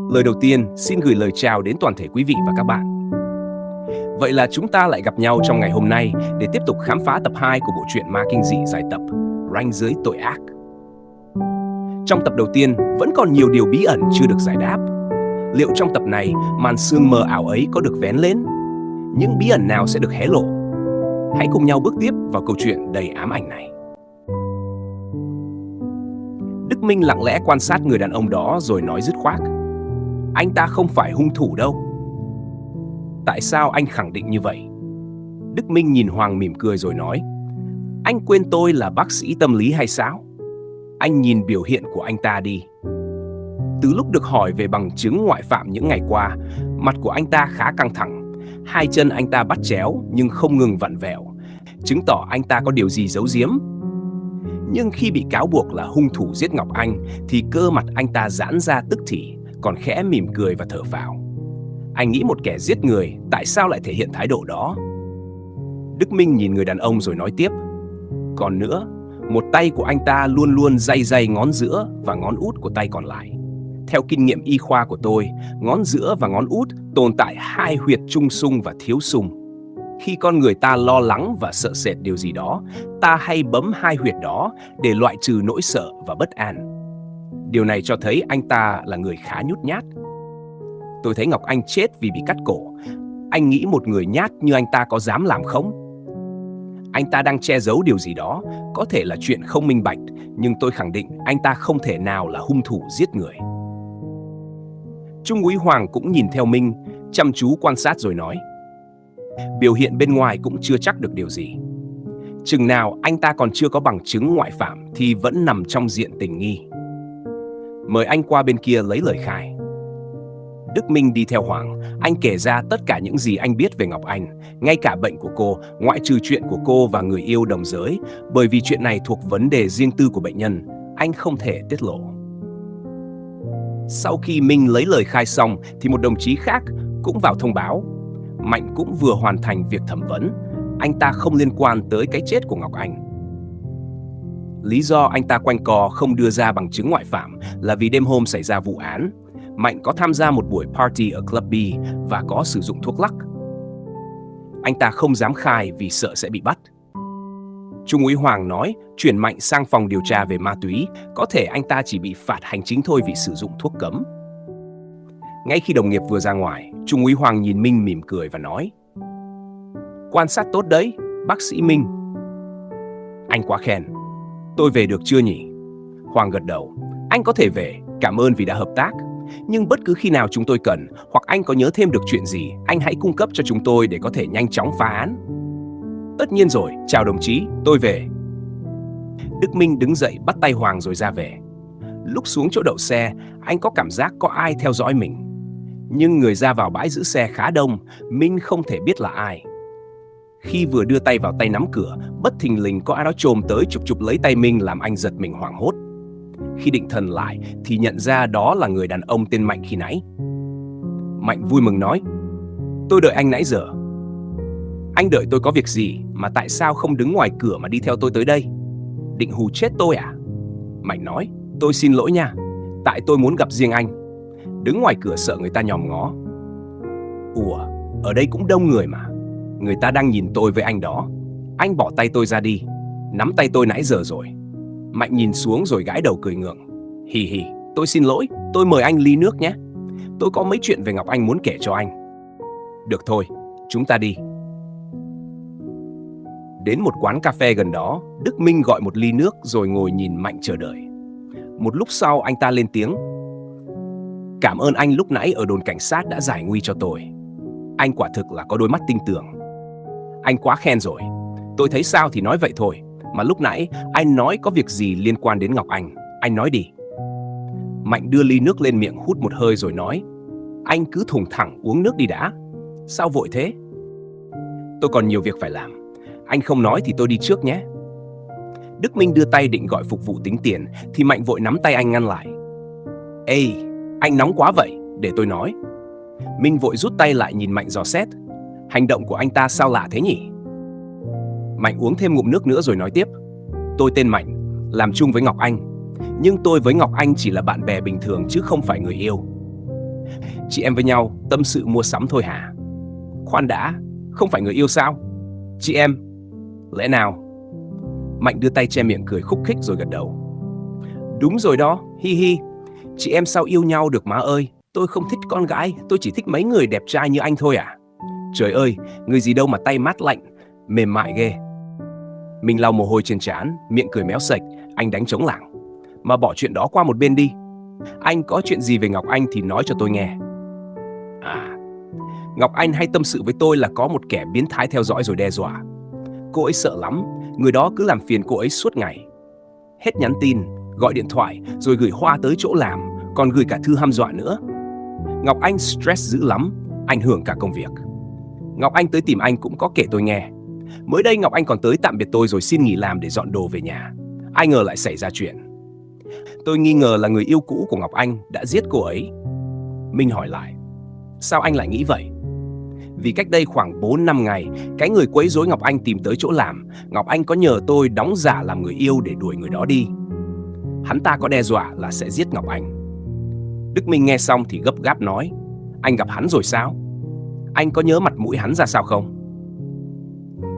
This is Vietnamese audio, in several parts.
Lời đầu tiên, xin gửi lời chào đến toàn thể quý vị và các bạn. Vậy là chúng ta lại gặp nhau trong ngày hôm nay để tiếp tục khám phá tập 2 của bộ truyện ma kinh dị dài tập Ranh giới tội ác. Trong tập đầu tiên, vẫn còn nhiều điều bí ẩn chưa được giải đáp. Liệu trong tập này, màn sương mờ ảo ấy có được vén lên? Những bí ẩn nào sẽ được hé lộ? Hãy cùng nhau bước tiếp vào câu chuyện đầy ám ảnh này. Đức Minh lặng lẽ quan sát người đàn ông đó rồi nói dứt khoát: anh ta không phải hung thủ đâu. Tại sao anh khẳng định như vậy? Đức Minh nhìn Hoàng mỉm cười rồi nói: anh quên tôi là bác sĩ tâm lý hay sao? Anh nhìn biểu hiện của anh ta đi. Từ lúc được hỏi về bằng chứng ngoại phạm những ngày qua, mặt của anh ta khá căng thẳng. Hai chân anh ta bắt chéo nhưng không ngừng vặn vẹo, chứng tỏ anh ta có điều gì giấu giếm. Nhưng khi bị cáo buộc là hung thủ giết Ngọc Anh thì cơ mặt anh ta giãn ra tức thì, còn khẽ mỉm cười và thở phào. Anh nghĩ một kẻ giết người tại sao lại thể hiện thái độ đó? Đức Minh nhìn người đàn ông rồi nói tiếp: còn nữa, một tay của anh ta luôn luôn day day ngón giữa và ngón út của tay còn lại. Theo kinh nghiệm y khoa của tôi, ngón giữa và ngón út tồn tại hai huyệt trung sung và thiếu sung. Khi con người ta lo lắng và sợ sệt điều gì đó, ta hay bấm hai huyệt đó để loại trừ nỗi sợ và bất an. Điều này cho thấy anh ta là người khá nhút nhát. Tôi thấy Ngọc Anh chết vì bị cắt cổ. Anh nghĩ một người nhát như anh ta có dám làm không? Anh ta đang che giấu điều gì đó, có thể là chuyện không minh bạch, nhưng tôi khẳng định anh ta không thể nào là hung thủ giết người. Trung úy Hoàng cũng nhìn theo Minh, chăm chú quan sát rồi nói: biểu hiện bên ngoài cũng chưa chắc được điều gì. Chừng nào anh ta còn chưa có bằng chứng ngoại phạm thì vẫn nằm trong diện tình nghi. Mời anh qua bên kia lấy lời khai. Đức Minh đi theo Hoàng. Anh kể ra tất cả những gì anh biết về Ngọc Anh, ngay cả bệnh của cô, ngoại trừ chuyện của cô và người yêu đồng giới, bởi vì chuyện này thuộc vấn đề riêng tư của bệnh nhân, anh không thể tiết lộ. Sau khi Minh lấy lời khai xong thì một đồng chí khác cũng vào thông báo: Mạnh cũng vừa hoàn thành việc thẩm vấn, anh ta không liên quan tới cái chết của Ngọc Anh. Lý do anh ta quanh co không đưa ra bằng chứng ngoại phạm là vì đêm hôm xảy ra vụ án, Mạnh có tham gia một buổi party ở Club B và có sử dụng thuốc lắc. Anh ta không dám khai vì sợ sẽ bị bắt. Trung úy Hoàng nói chuyển Mạnh sang phòng điều tra về ma túy, có thể anh ta chỉ bị phạt hành chính thôi vì sử dụng thuốc cấm. Ngay khi đồng nghiệp vừa ra ngoài, Trung úy Hoàng nhìn Minh mỉm cười và nói: quan sát tốt đấy, bác sĩ Minh. Anh quá khen. Tôi về được chưa nhỉ? Hoàng gật đầu. Anh có thể về, cảm ơn vì đã hợp tác. Nhưng bất cứ khi nào chúng tôi cần, hoặc anh có nhớ thêm được chuyện gì, anh hãy cung cấp cho chúng tôi để có thể nhanh chóng phá án. Tất nhiên rồi, chào đồng chí, tôi về. Đức Minh đứng dậy bắt tay Hoàng rồi ra về. Lúc xuống chỗ đậu xe, anh có cảm giác có ai theo dõi mình. Nhưng người ra vào bãi giữ xe khá đông, Minh không thể biết là ai. Khi vừa đưa tay vào tay nắm cửa, bất thình lình có ai đó chồm tới chụp lấy tay Minh làm anh giật mình hoảng hốt. Khi định thần lại thì nhận ra đó là người đàn ông tên Mạnh khi nãy. Mạnh vui mừng nói: tôi đợi anh nãy giờ. Anh đợi tôi có việc gì mà tại sao không đứng ngoài cửa mà đi theo tôi tới đây? Định hù chết tôi à? Mạnh nói: tôi xin lỗi nha, tại tôi muốn gặp riêng anh. Đứng ngoài cửa sợ người ta nhòm ngó. Ủa, ở đây cũng đông người mà. Người ta đang nhìn tôi với anh đó. Anh bỏ tay tôi ra đi. Nắm tay tôi nãy giờ rồi. Mạnh nhìn xuống rồi gãi đầu cười ngượng. Hì hì, tôi xin lỗi, tôi mời anh ly nước nhé. Tôi có mấy chuyện về Ngọc Anh muốn kể cho anh. Được thôi, chúng ta đi. Đến một quán cà phê gần đó, Đức Minh gọi một ly nước rồi ngồi nhìn Mạnh chờ đợi. Một lúc sau anh ta lên tiếng: cảm ơn anh lúc nãy ở đồn cảnh sát đã giải nguy cho tôi. Anh quả thực là có đôi mắt tinh tường. Anh quá khen rồi. Tôi thấy sao thì nói vậy thôi. Mà lúc nãy anh nói có việc gì liên quan đến Ngọc anh nói đi. Mạnh đưa ly nước lên miệng hút một hơi rồi nói: anh cứ thùng thẳng uống nước đi đã. Sao vội thế? Tôi còn nhiều việc phải làm. Anh không nói thì tôi đi trước nhé. Đức Minh đưa tay định gọi phục vụ tính tiền thì Mạnh vội nắm tay anh ngăn lại. Ê, anh nóng quá vậy, để tôi nói. Minh vội rút tay lại nhìn Mạnh dò xét. Hành động của anh ta sao lạ thế nhỉ? Mạnh uống thêm ngụm nước nữa rồi nói tiếp: tôi tên Mạnh, làm chung với Ngọc Anh. Nhưng tôi với Ngọc Anh chỉ là bạn bè bình thường chứ không phải người yêu. Chị em với nhau tâm sự mua sắm thôi hả? Khoan đã, không phải người yêu sao? Chị em, lẽ nào? Mạnh đưa tay che miệng cười khúc khích rồi gật đầu. Đúng rồi đó, hi hi. Chị em sao yêu nhau được má ơi? Tôi không thích con gái, tôi chỉ thích mấy người đẹp trai như anh thôi à? Trời ơi, người gì đâu mà tay mát lạnh, mềm mại ghê. Mình lau mồ hôi trên trán, miệng cười méo sạch, anh đánh trống lảng. Mà bỏ chuyện đó qua một bên đi. Anh có chuyện gì về Ngọc Anh thì nói cho tôi nghe. À, Ngọc Anh hay tâm sự với tôi là có một kẻ biến thái theo dõi rồi đe dọa. Cô ấy sợ lắm, người đó cứ làm phiền cô ấy suốt ngày. Hết nhắn tin, gọi điện thoại, rồi gửi hoa tới chỗ làm, còn gửi cả thư hăm dọa nữa. Ngọc Anh stress dữ lắm, ảnh hưởng cả công việc. Ngọc Anh tới tìm anh cũng có kể tôi nghe. Mới đây Ngọc Anh còn tới tạm biệt tôi rồi xin nghỉ làm để dọn đồ về nhà. Ai ngờ lại xảy ra chuyện. Tôi nghi ngờ là người yêu cũ của Ngọc Anh đã giết cô ấy. Minh hỏi lại, sao anh lại nghĩ vậy? Vì cách đây khoảng 4-5 ngày, cái người quấy rối Ngọc Anh tìm tới chỗ làm. Ngọc Anh có nhờ tôi đóng giả làm người yêu để đuổi người đó đi. Hắn ta có đe dọa là sẽ giết Ngọc Anh. Đức Minh nghe xong thì gấp gáp nói, anh gặp hắn rồi sao? Anh có nhớ mặt mũi hắn ra sao không?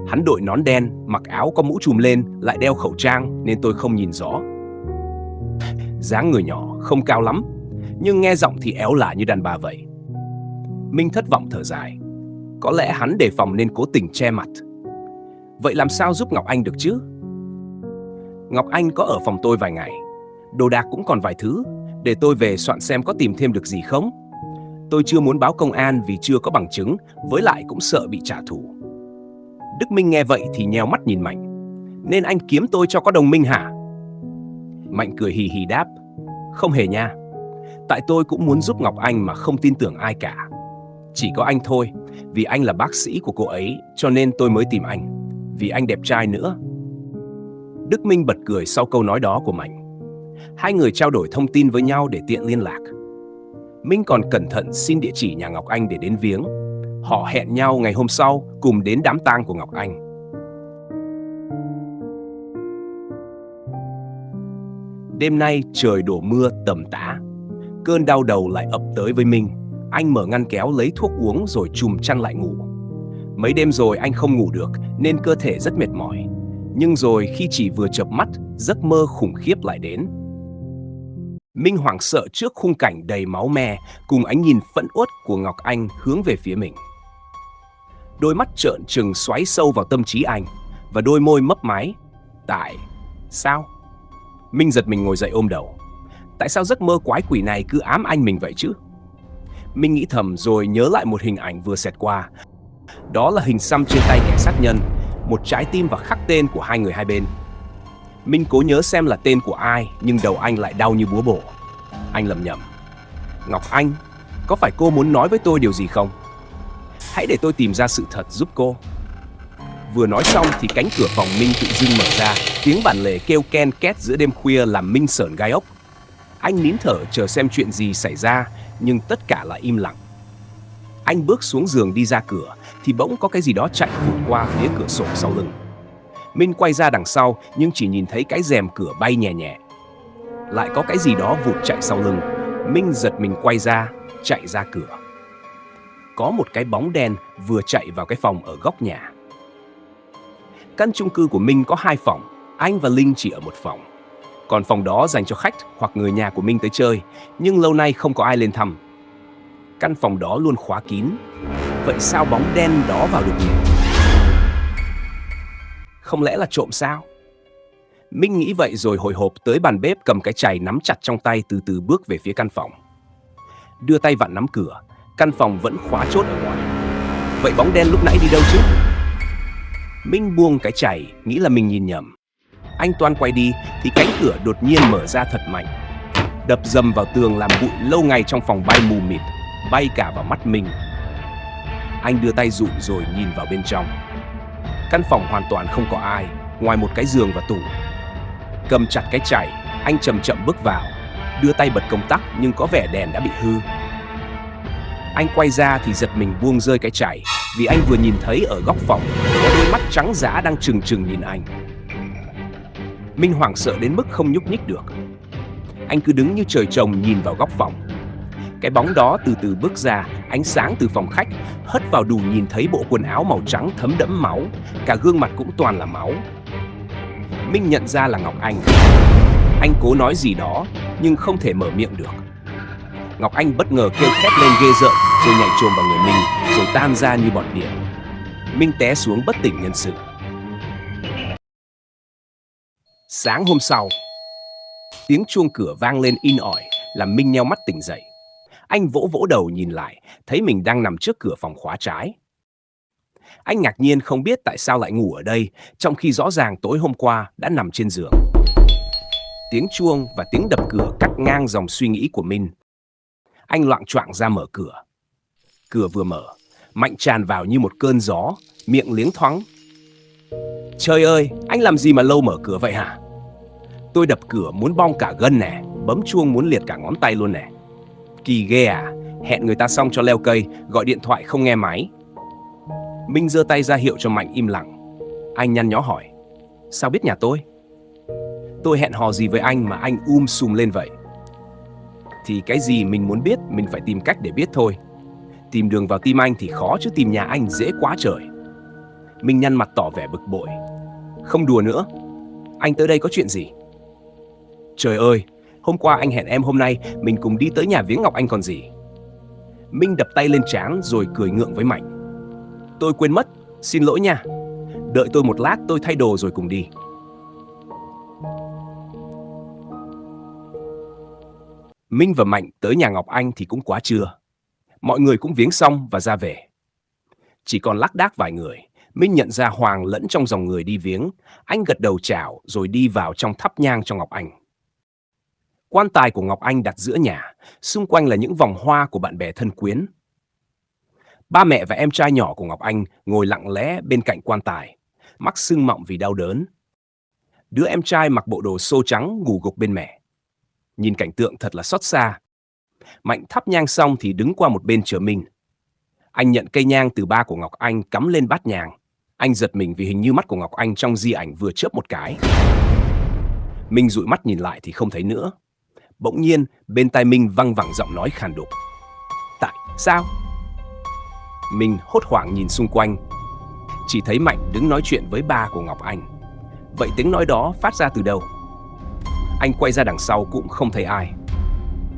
Hắn đội nón đen, mặc áo có mũ trùm lên, lại đeo khẩu trang nên tôi không nhìn rõ. Dáng người nhỏ, không cao lắm, nhưng nghe giọng thì éo lả như đàn bà vậy. Minh thất vọng thở dài. Có lẽ hắn đề phòng nên cố tình che mặt. Vậy làm sao giúp Ngọc Anh được chứ? Ngọc Anh có ở phòng tôi vài ngày. Đồ đạc cũng còn vài thứ, để tôi về soạn xem có tìm thêm được gì không. Tôi chưa muốn báo công an vì chưa có bằng chứng, với lại cũng sợ bị trả thù. Đức Minh nghe vậy thì nheo mắt nhìn Mạnh. Nên anh kiếm tôi cho có đồng minh hả? Mạnh cười hì hì đáp, không hề nha. Tại tôi cũng muốn giúp Ngọc Anh mà không tin tưởng ai cả. Chỉ có anh thôi, vì anh là bác sĩ của cô ấy, cho nên tôi mới tìm anh. Vì anh đẹp trai nữa. Đức Minh bật cười sau câu nói đó của Mạnh. Hai người trao đổi thông tin với nhau để tiện liên lạc. Minh còn cẩn thận xin địa chỉ nhà Ngọc Anh để đến viếng. Họ hẹn nhau ngày hôm sau cùng đến đám tang của Ngọc Anh. Đêm nay trời đổ mưa tầm tã. Cơn đau đầu lại ập tới với Minh. Anh mở ngăn kéo lấy thuốc uống rồi trùm chăn lại ngủ. Mấy đêm rồi anh không ngủ được nên cơ thể rất mệt mỏi. Nhưng rồi khi chỉ vừa chợp mắt, giấc mơ khủng khiếp lại đến. Minh hoảng sợ trước khung cảnh đầy máu me cùng ánh nhìn phẫn uất của Ngọc Anh hướng về phía mình. Đôi mắt trợn trừng xoáy sâu vào tâm trí anh và đôi môi mấp máy. Tại sao? Minh giật mình ngồi dậy ôm đầu. Tại sao giấc mơ quái quỷ này cứ ám anh mình vậy chứ? Minh nghĩ thầm rồi nhớ lại một hình ảnh vừa xẹt qua. Đó là hình xăm trên tay kẻ sát nhân, một trái tim và khắc tên của hai người hai bên. Minh cố nhớ xem là tên của ai, nhưng đầu anh lại đau như búa bổ. Anh lẩm nhẩm. Ngọc Anh, có phải cô muốn nói với tôi điều gì không? Hãy để tôi tìm ra sự thật giúp cô. Vừa nói xong thì cánh cửa phòng Minh tự dưng mở ra, tiếng bản lề kêu ken két giữa đêm khuya làm Minh sởn gai ốc. Anh nín thở chờ xem chuyện gì xảy ra, nhưng tất cả lại im lặng. Anh bước xuống giường đi ra cửa, thì bỗng có cái gì đó chạy vụt qua phía cửa sổ sau lưng. Minh quay ra đằng sau, nhưng chỉ nhìn thấy cái rèm cửa bay nhẹ nhẹ. Lại có cái gì đó vụt chạy sau lưng. Minh giật mình quay ra, chạy ra cửa. Có một cái bóng đen vừa chạy vào cái phòng ở góc nhà. Căn chung cư của Minh có 2 phòng, anh và Linh chỉ ở một phòng. Còn phòng đó dành cho khách hoặc người nhà của Minh tới chơi, nhưng lâu nay không có ai lên thăm. Căn phòng đó luôn khóa kín. Vậy sao bóng đen đó vào được nhỉ? Không lẽ là trộm sao? Minh nghĩ vậy rồi hồi hộp tới bàn bếp cầm cái chày nắm chặt trong tay từ từ bước về phía căn phòng. Đưa tay vặn nắm cửa, căn phòng vẫn khóa chốt ở ngoài. Vậy bóng đen lúc nãy đi đâu chứ? Minh buông cái chày, nghĩ là mình nhìn nhầm. Anh toan quay đi thì cánh cửa đột nhiên mở ra thật mạnh. Đập dầm vào tường làm bụi lâu ngày trong phòng bay mù mịt, bay cả vào mắt Minh. Anh đưa tay dụi rồi nhìn vào bên trong. Căn phòng hoàn toàn không có ai, ngoài một cái giường và tủ. Cầm chặt cái chày, anh chậm chậm bước vào, đưa tay bật công tắc nhưng có vẻ đèn đã bị hư. Anh quay ra thì giật mình buông rơi cái chày, vì anh vừa nhìn thấy ở góc phòng có đôi mắt trắng dã đang trừng trừng nhìn anh. Minh hoảng sợ đến mức không nhúc nhích được. Anh cứ đứng như trời trồng nhìn vào góc phòng. Cái bóng đó từ từ bước ra, ánh sáng từ phòng khách hất vào đủ nhìn thấy bộ quần áo màu trắng thấm đẫm máu, cả gương mặt cũng toàn là máu. Minh nhận ra là Ngọc Anh. Anh cố nói gì đó nhưng không thể mở miệng được. Ngọc Anh bất ngờ kêu thét lên ghê rợn rồi nhảy chồm vào người Minh rồi tan ra như bọt biển. Minh té xuống bất tỉnh nhân sự. Sáng hôm sau, tiếng chuông cửa vang lên in ỏi làm Minh nheo mắt tỉnh dậy. Anh vỗ vỗ đầu nhìn lại, thấy mình đang nằm trước cửa phòng khóa trái. Anh ngạc nhiên không biết tại sao lại ngủ ở đây, trong khi rõ ràng tối hôm qua đã nằm trên giường. Tiếng chuông và tiếng đập cửa cắt ngang dòng suy nghĩ của Minh. Anh loạng choạng ra mở cửa. Cửa vừa mở, Mạnh tràn vào như một cơn gió, miệng liếng thoáng. Trời ơi, anh làm gì mà lâu mở cửa vậy hả? Tôi đập cửa muốn bong cả gân nè, bấm chuông muốn liệt cả ngón tay luôn nè. Kỳ ghê à, hẹn người ta xong cho leo cây, gọi điện thoại không nghe máy. Minh giơ tay ra hiệu cho Mạnh im lặng. Anh nhăn nhó hỏi, sao biết nhà tôi? Tôi hẹn hò gì với anh mà anh sùm lên vậy? Thì cái gì mình muốn biết, mình phải tìm cách để biết thôi. Tìm đường vào tim anh thì khó chứ tìm nhà anh dễ quá trời. Minh nhăn mặt tỏ vẻ bực bội. Không đùa nữa, anh tới đây có chuyện gì? Trời ơi, hôm qua anh hẹn em hôm nay mình cùng đi tới nhà viếng Ngọc Anh còn gì. Minh đập tay lên trán rồi cười ngượng với Mạnh. Tôi quên mất, xin lỗi nha. Đợi tôi một lát, tôi thay đồ rồi cùng đi. Minh và Mạnh tới nhà Ngọc Anh thì cũng quá trưa. Mọi người cũng viếng xong và ra về. Chỉ còn lác đác vài người, Minh nhận ra Hoàng lẫn trong dòng người đi viếng. Anh gật đầu chào rồi đi vào trong thắp nhang cho Ngọc Anh. Quan tài của Ngọc Anh đặt giữa nhà, xung quanh là những vòng hoa của bạn bè thân quyến. Ba mẹ và em trai nhỏ của Ngọc Anh ngồi lặng lẽ bên cạnh quan tài, mắt sưng mọng vì đau đớn. Đứa em trai mặc bộ đồ xô trắng ngủ gục bên mẹ. Nhìn cảnh tượng thật là xót xa. Mạnh thắp nhang xong thì đứng qua một bên chờ Minh. Anh nhận cây nhang từ ba của Ngọc Anh cắm lên bát nhang. Anh giật mình vì hình như mắt của Ngọc Anh trong di ảnh vừa chớp một cái. Minh dụi mắt nhìn lại thì không thấy nữa. Bỗng nhiên, bên tai Minh văng vẳng giọng nói khàn đục. Tại sao? Minh hốt hoảng nhìn xung quanh. Chỉ thấy Mạnh đứng nói chuyện với ba của Ngọc Anh. Vậy tiếng nói đó phát ra từ đâu? Anh quay ra đằng sau cũng không thấy ai.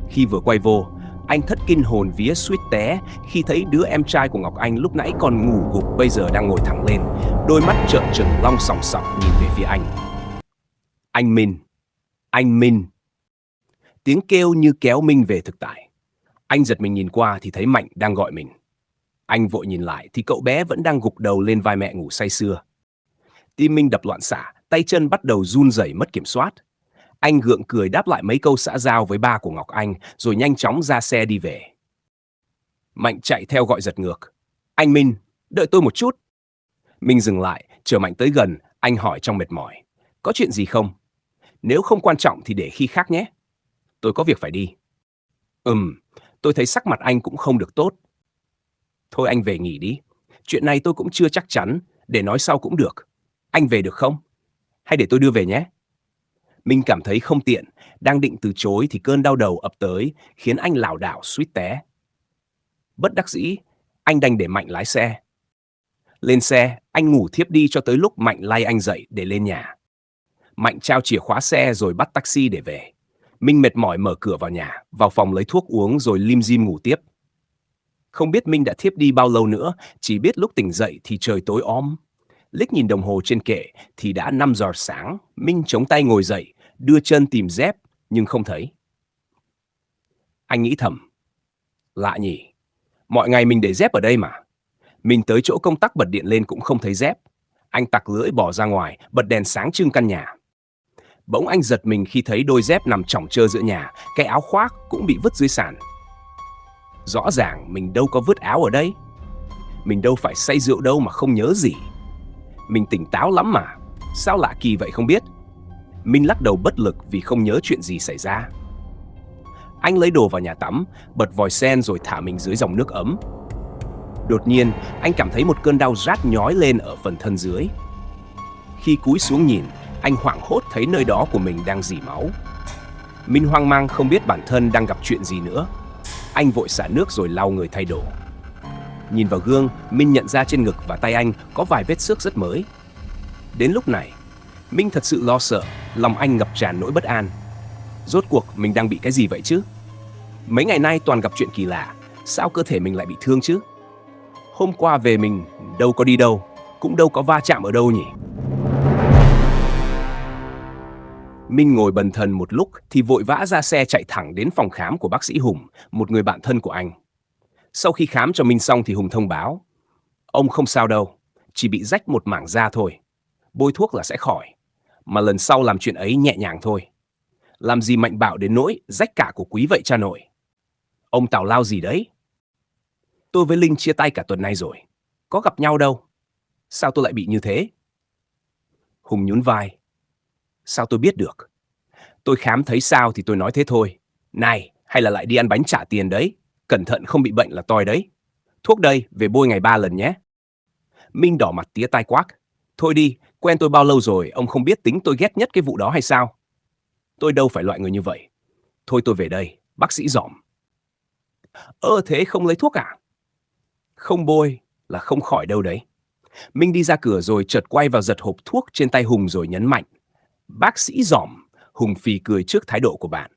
Khi vừa quay vô, anh thất kinh hồn vía suýt té khi thấy đứa em trai của Ngọc Anh lúc nãy còn ngủ gục bây giờ đang ngồi thẳng lên, đôi mắt trợn trừng long sòng sọc nhìn về phía anh. Anh Minh! Anh Minh! Tiếng kêu như kéo Minh về thực tại. Anh giật mình nhìn qua thì thấy Mạnh đang gọi mình. Anh vội nhìn lại thì cậu bé vẫn đang gục đầu lên vai mẹ ngủ say sưa. Tim Minh đập loạn xạ, tay chân bắt đầu run rẩy mất kiểm soát. Anh gượng cười đáp lại mấy câu xã giao với ba của Ngọc Anh rồi nhanh chóng ra xe đi về. Mạnh chạy theo gọi giật ngược. Anh Minh, đợi tôi một chút. Minh dừng lại, chờ Mạnh tới gần, anh hỏi trong mệt mỏi. Có chuyện gì không? Nếu không quan trọng thì để khi khác nhé. Tôi có việc phải đi. Tôi thấy sắc mặt anh cũng không được tốt. Thôi anh về nghỉ đi. Chuyện này tôi cũng chưa chắc chắn, để nói sau cũng được. Anh về được không? Hay để tôi đưa về nhé? Minh cảm thấy không tiện, đang định từ chối thì cơn đau đầu ập tới, khiến anh lảo đảo suýt té. Bất đắc dĩ, anh đành để Mạnh lái xe. Lên xe, anh ngủ thiếp đi cho tới lúc Mạnh lay anh dậy để lên nhà. Mạnh trao chìa khóa xe rồi bắt taxi để về. Minh mệt mỏi mở cửa vào nhà, vào phòng lấy thuốc uống rồi lim dim ngủ tiếp. Không biết Minh đã thiếp đi bao lâu nữa, chỉ biết lúc tỉnh dậy thì trời tối om. Liếc nhìn đồng hồ trên kệ thì đã 5 giờ sáng. Minh chống tay ngồi dậy, đưa chân tìm dép nhưng không thấy. Anh nghĩ thầm, lạ nhỉ, mọi ngày mình để dép ở đây mà. Mình tới chỗ công tắc bật điện lên cũng không thấy dép. Anh tặc lưỡi bỏ ra ngoài, bật đèn sáng trưng căn nhà. Bỗng anh giật mình khi thấy đôi dép nằm chỏng chơ giữa nhà, cái áo khoác cũng bị vứt dưới sàn. Rõ ràng mình đâu có vứt áo ở đây. Mình đâu phải say rượu đâu mà không nhớ gì. Mình tỉnh táo lắm mà, sao lạ kỳ vậy không biết. Minh lắc đầu bất lực vì không nhớ chuyện gì xảy ra. Anh lấy đồ vào nhà tắm, bật vòi sen rồi thả mình dưới dòng nước ấm. Đột nhiên, anh cảm thấy một cơn đau rát nhói lên ở phần thân dưới. Khi cúi xuống nhìn, anh hoảng hốt thấy nơi đó của mình đang rỉ máu. Minh hoang mang không biết bản thân đang gặp chuyện gì nữa. Anh vội xả nước rồi lau người thay đồ. Nhìn vào gương, Minh nhận ra trên ngực và tay anh có vài vết xước rất mới. Đến lúc này, Minh thật sự lo sợ, lòng anh ngập tràn nỗi bất an. Rốt cuộc mình đang bị cái gì vậy chứ? Mấy ngày nay toàn gặp chuyện kỳ lạ, sao cơ thể mình lại bị thương chứ? Hôm qua về mình đâu có đi đâu, cũng đâu có va chạm ở đâu nhỉ? Minh ngồi bần thần một lúc thì vội vã ra xe chạy thẳng đến phòng khám của bác sĩ Hùng, một người bạn thân của anh. Sau khi khám cho Minh xong thì Hùng thông báo, ông không sao đâu, chỉ bị rách một mảng da thôi. Bôi thuốc là sẽ khỏi, mà lần sau làm chuyện ấy nhẹ nhàng thôi. Làm gì mạnh bạo đến nỗi rách cả của quý vậy cha nội. Ông tào lao gì đấy? Tôi với Linh chia tay cả tuần nay rồi, có gặp nhau đâu. Sao tôi lại bị như thế? Hùng nhún vai. Sao tôi biết được? Tôi khám thấy sao thì tôi nói thế thôi. Này, hay là lại đi ăn bánh trả tiền đấy. Cẩn thận không bị bệnh là toi đấy. Thuốc đây, về bôi ngày 3 lần nhé. Minh đỏ mặt tía tai quát. Thôi đi, quen tôi bao lâu rồi, ông không biết tính tôi ghét nhất cái vụ đó hay sao? Tôi đâu phải loại người như vậy. Thôi tôi về đây, bác sĩ dỏm. Thế không lấy thuốc à? Không bôi là không khỏi đâu đấy. Minh đi ra cửa rồi chợt quay vào giật hộp thuốc trên tay Hùng rồi nhấn mạnh. Bác sĩ dỏm. Hùng phì cười trước thái độ của bạn.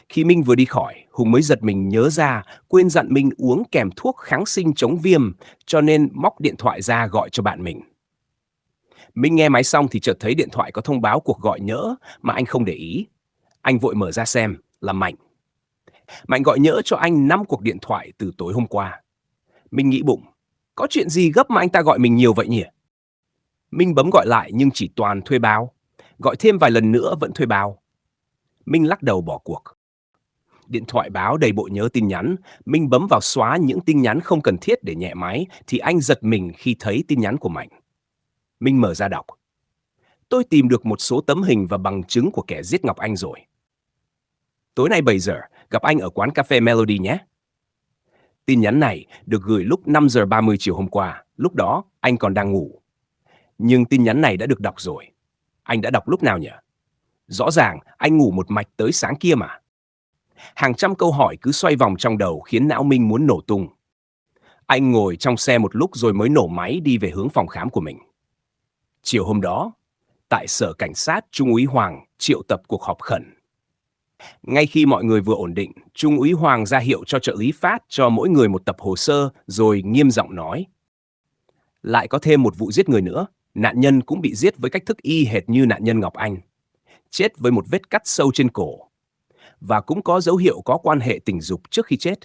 Khi Minh vừa đi khỏi, Hùng mới giật mình nhớ ra quên dặn Minh uống kèm thuốc kháng sinh chống viêm, cho nên móc điện thoại ra gọi cho bạn mình. Minh nghe máy xong thì chợt thấy điện thoại có thông báo cuộc gọi nhỡ mà anh không để ý. Anh vội mở ra xem, là Mạnh. Mạnh gọi nhỡ cho anh 5 cuộc điện thoại từ tối hôm qua. Minh nghĩ bụng, có chuyện gì gấp mà anh ta gọi mình nhiều vậy nhỉ? Minh bấm gọi lại nhưng chỉ toàn thuê bao. Gọi thêm vài lần nữa vẫn thuê bao. Minh lắc đầu bỏ cuộc. Điện thoại báo đầy bộ nhớ tin nhắn, Minh bấm vào xóa những tin nhắn không cần thiết để nhẹ máy, thì anh giật mình khi thấy tin nhắn của Mạnh. Minh mở ra đọc. Tôi tìm được một số tấm hình và bằng chứng của kẻ giết Ngọc Anh rồi. Tối nay 7 giờ, gặp anh ở quán cà phê Melody nhé. Tin nhắn này được gửi lúc 5 giờ 30 chiều hôm qua, lúc đó anh còn đang ngủ. Nhưng tin nhắn này đã được đọc rồi. Anh đã đọc lúc nào nhỉ? Rõ ràng anh ngủ một mạch tới sáng kia mà. Hàng trăm câu hỏi cứ xoay vòng trong đầu khiến não Minh muốn nổ tung. Anh ngồi trong xe một lúc rồi mới nổ máy đi về hướng phòng khám của mình. Chiều hôm đó, tại sở cảnh sát, Trung úy Hoàng triệu tập cuộc họp khẩn. Ngay khi mọi người vừa ổn định, Trung úy Hoàng ra hiệu cho trợ lý Phát cho mỗi người một tập hồ sơ rồi nghiêm giọng nói. Lại có thêm một vụ giết người nữa, nạn nhân cũng bị giết với cách thức y hệt như nạn nhân Ngọc Anh. Chết với một vết cắt sâu trên cổ. Và cũng có dấu hiệu có quan hệ tình dục trước khi chết.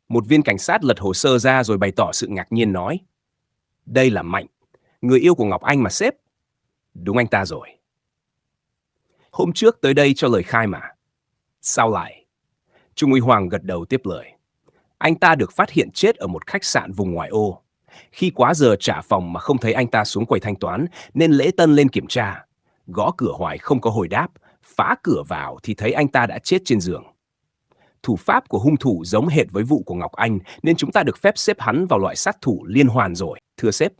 Một viên cảnh sát lật hồ sơ ra rồi bày tỏ sự ngạc nhiên nói. Đây là Mạnh, người yêu của Ngọc Anh mà sếp. Đúng anh ta rồi. Hôm trước tới đây cho lời khai mà. Sao lại? Trung úy Hoàng gật đầu tiếp lời. Anh ta được phát hiện chết ở một khách sạn vùng ngoại ô. Khi quá giờ trả phòng mà không thấy anh ta xuống quầy thanh toán nên lễ tân lên kiểm tra. Gõ cửa hoài không có hồi đáp. Phá cửa vào thì thấy anh ta đã chết trên giường. Thủ pháp của hung thủ giống hệt với vụ của Ngọc Anh nên chúng ta được phép xếp hắn vào loại sát thủ liên hoàn rồi, thưa sếp.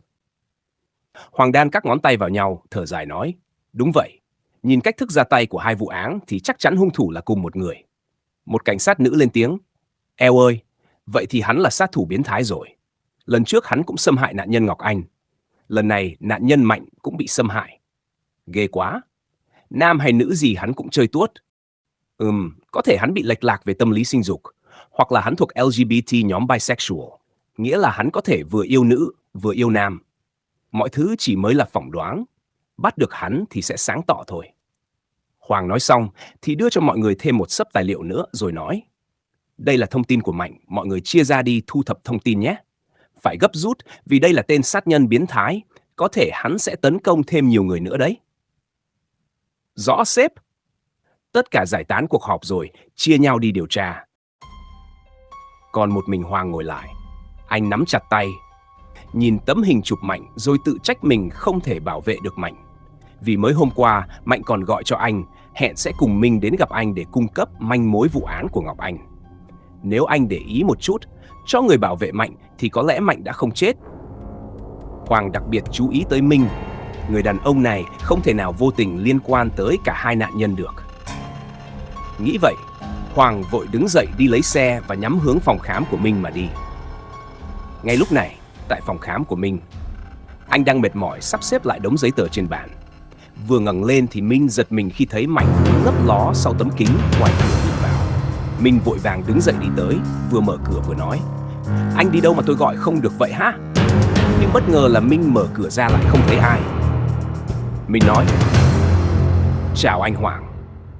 Hoàng đan các ngón tay vào nhau, thở dài nói. Đúng vậy, nhìn cách thức ra tay của hai vụ án thì chắc chắn hung thủ là cùng một người. Một cảnh sát nữ lên tiếng. Eo ơi, vậy thì hắn là sát thủ biến thái rồi. Lần trước hắn cũng xâm hại nạn nhân Ngọc Anh. Lần này nạn nhân Mạnh cũng bị xâm hại. Ghê quá. Nam hay nữ gì hắn cũng chơi tuốt. Có thể hắn bị lệch lạc về tâm lý sinh dục, hoặc là hắn thuộc LGBT nhóm bisexual, nghĩa là hắn có thể vừa yêu nữ, vừa yêu nam. Mọi thứ chỉ mới là phỏng đoán, bắt được hắn thì sẽ sáng tỏ thôi. Hoàng nói xong thì đưa cho mọi người thêm một xấp tài liệu nữa rồi nói. Đây là thông tin của Mạnh, mọi người chia ra đi thu thập thông tin nhé. Phải gấp rút vì đây là tên sát nhân biến thái, có thể hắn sẽ tấn công thêm nhiều người nữa đấy. Rõ sếp. Tất cả giải tán cuộc họp rồi, chia nhau đi điều tra. Còn một mình Hoàng ngồi lại. Anh nắm chặt tay, nhìn tấm hình chụp Mạnh rồi tự trách mình không thể bảo vệ được Mạnh. Vì mới hôm qua, Mạnh còn gọi cho anh, hẹn sẽ cùng Minh đến gặp anh để cung cấp manh mối vụ án của Ngọc Anh. Nếu anh để ý một chút, cho người bảo vệ Mạnh thì có lẽ Mạnh đã không chết. Hoàng đặc biệt chú ý tới Minh. Người đàn ông này không thể nào vô tình liên quan tới cả hai nạn nhân được. Nghĩ vậy, Hoàng vội đứng dậy đi lấy xe và nhắm hướng phòng khám của Minh mà đi. Ngay lúc này, tại phòng khám của Minh, anh đang mệt mỏi sắp xếp lại đống giấy tờ trên bàn. Vừa ngẩng lên thì Minh giật mình khi thấy Mạnh đứng lấp ló sau tấm kính ngoài cửa nhìn vào. Minh vội vàng đứng dậy đi tới, vừa mở cửa vừa nói: "Anh đi đâu mà tôi gọi không được vậy hả?" Nhưng bất ngờ là Minh mở cửa ra lại không thấy ai. Minh nói: "Chào anh Hoàng,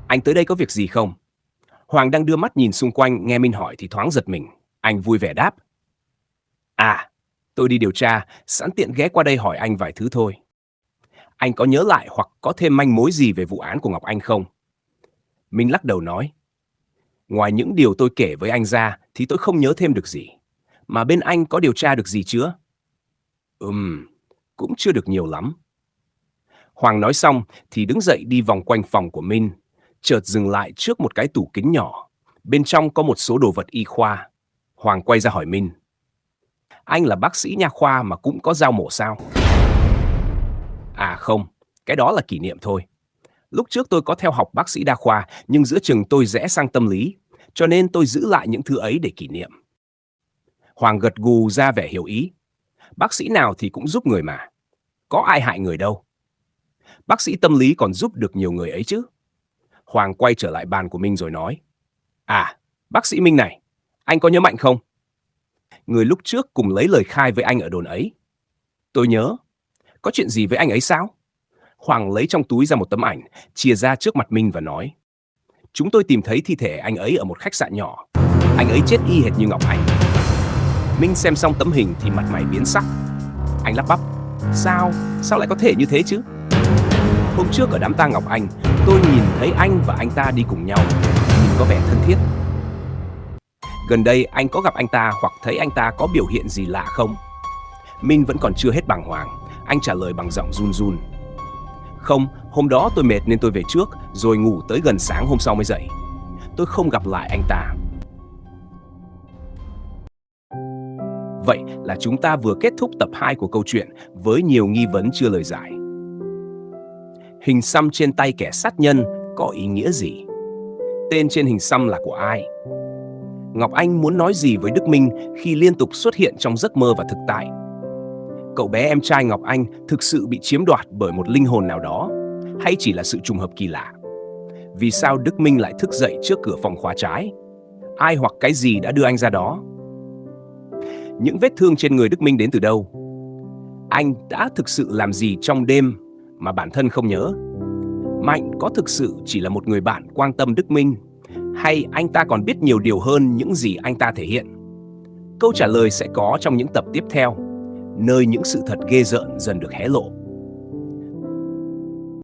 anh tới đây có việc gì không?" Hoàng đang đưa mắt nhìn xung quanh, nghe Minh hỏi thì thoáng giật mình. Anh vui vẻ đáp: "À, tôi đi điều tra, sẵn tiện ghé qua đây hỏi anh vài thứ thôi. Anh có nhớ lại hoặc có thêm manh mối gì về vụ án của Ngọc Anh không?" Minh lắc đầu nói: "Ngoài những điều tôi kể với anh ra thì tôi không nhớ thêm được gì. Mà bên anh có điều tra được gì chưa?" Cũng chưa được nhiều lắm." Hoàng nói xong thì đứng dậy đi vòng quanh phòng của Minh, chợt dừng lại trước một cái tủ kính nhỏ. Bên trong có một số đồ vật y khoa. Hoàng quay ra hỏi Minh: "Anh là bác sĩ nha khoa mà cũng có dao mổ sao?" "À không, cái đó là kỷ niệm thôi. Lúc trước tôi có theo học bác sĩ đa khoa, nhưng giữa chừng tôi rẽ sang tâm lý, cho nên tôi giữ lại những thứ ấy để kỷ niệm." Hoàng gật gù ra vẻ hiểu ý. Bác sĩ nào thì cũng giúp người mà. Có ai hại người đâu. Bác sĩ tâm lý còn giúp được nhiều người ấy chứ. Hoàng quay trở lại bàn của Minh rồi nói: "À, bác sĩ Minh này, anh có nhớ Mạnh không? Người lúc trước cùng lấy lời khai với anh ở đồn ấy." "Tôi nhớ. Có chuyện gì với anh ấy sao?" Hoàng lấy trong túi ra một tấm ảnh, chìa ra trước mặt Minh và nói: "Chúng tôi tìm thấy thi thể anh ấy ở một khách sạn nhỏ. Anh ấy chết y hệt như Ngọc Anh." Minh xem xong tấm hình thì mặt mày biến sắc. Anh lắp bắp: Sao lại có thể như thế chứ? Hôm trước ở đám tang Ngọc Anh, tôi nhìn thấy anh và anh ta đi cùng nhau, nhìn có vẻ thân thiết. Gần đây anh có gặp anh ta hoặc thấy anh ta có biểu hiện gì lạ không?" Minh vẫn còn chưa hết bàng hoàng, anh trả lời bằng giọng run run: "Không, hôm đó tôi mệt nên tôi về trước, rồi ngủ tới gần sáng hôm sau mới dậy. Tôi không gặp lại anh ta." Vậy là chúng ta vừa kết thúc tập 2 của câu chuyện với nhiều nghi vấn chưa lời giải. Hình xăm trên tay kẻ sát nhân có ý nghĩa gì? Tên trên hình xăm là của ai? Ngọc Anh muốn nói gì với Đức Minh khi liên tục xuất hiện trong giấc mơ và thực tại? Cậu bé em trai Ngọc Anh thực sự bị chiếm đoạt bởi một linh hồn nào đó, hay chỉ là sự trùng hợp kỳ lạ? Vì sao Đức Minh lại thức dậy trước cửa phòng khóa trái? Ai hoặc cái gì đã đưa anh ra đó? Những vết thương trên người Đức Minh đến từ đâu? Anh đã thực sự làm gì trong đêm mà bản thân không nhớ? Mạnh có thực sự chỉ là một người bạn quan tâm Đức Minh, hay anh ta còn biết nhiều điều hơn những gì anh ta thể hiện? Câu trả lời sẽ có trong những tập tiếp theo, nơi những sự thật ghê rợn dần được hé lộ.